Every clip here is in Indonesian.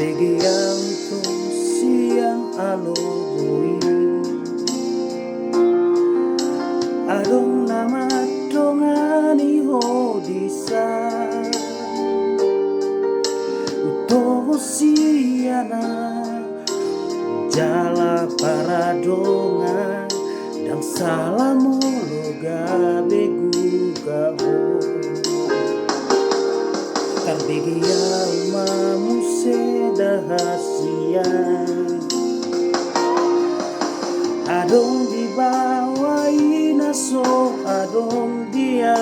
Begiang tu siang alogoi adong nama dongani hodisa utoh siana jala para dongan dan salamologa begu gaho karbegia umamu sedahasia adong di bawah inaso adong dia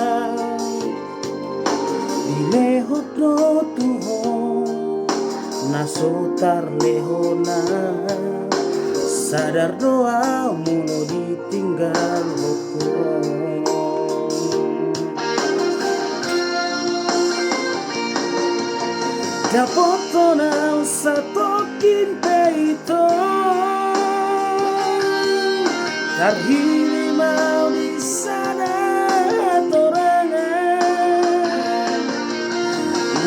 dileho do tuho naso tarlehona sadar doa mulo ditinggal hukum Dapotona satokin peito Karhili mau di sana torangan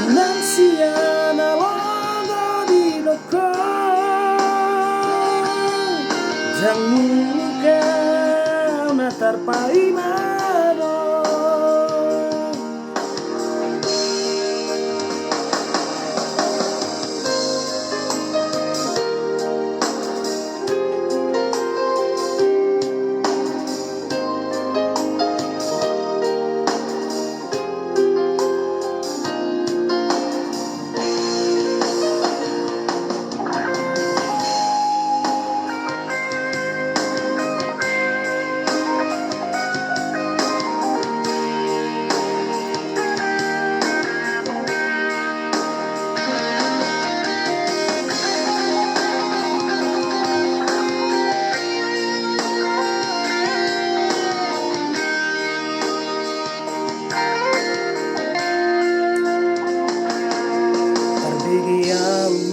Unang siya na logo di loko Jang ikaw na tarpai mano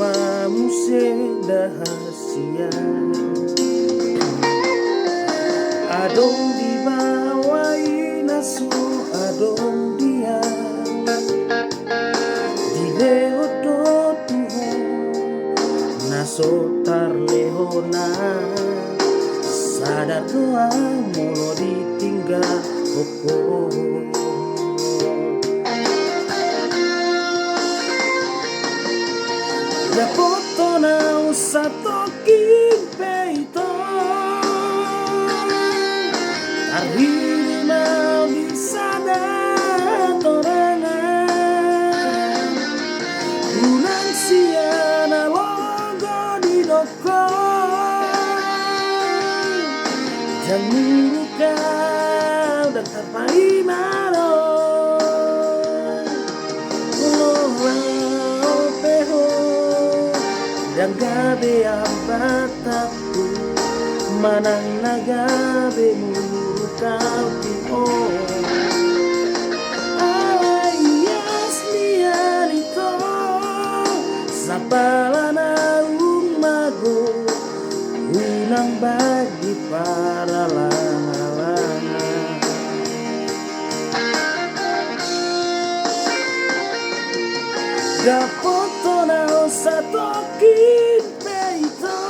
Mamu sedahasia adong di bawah inasu adong dia di leodo tuho naso tarlehona sadar doa mulo ditinggal koko Dapotona satokin peito Karhili mau di sana torangan Unang siya na logo di loko Jangan kau dan tarpai mano Dan gabe ang bataku manang nagabe murutaw tio ayas niya nito sa pala na umago unang bagi para langa-langa Dapoto na sa tokin peito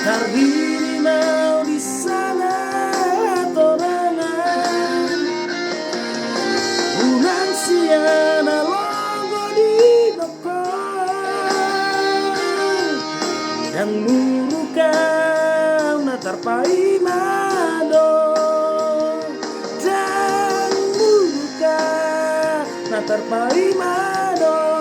Karhili mau di sana torangan Unang siya na logo di loko Dan murukaw na tarpai mano Dan murukaw na tarpai mano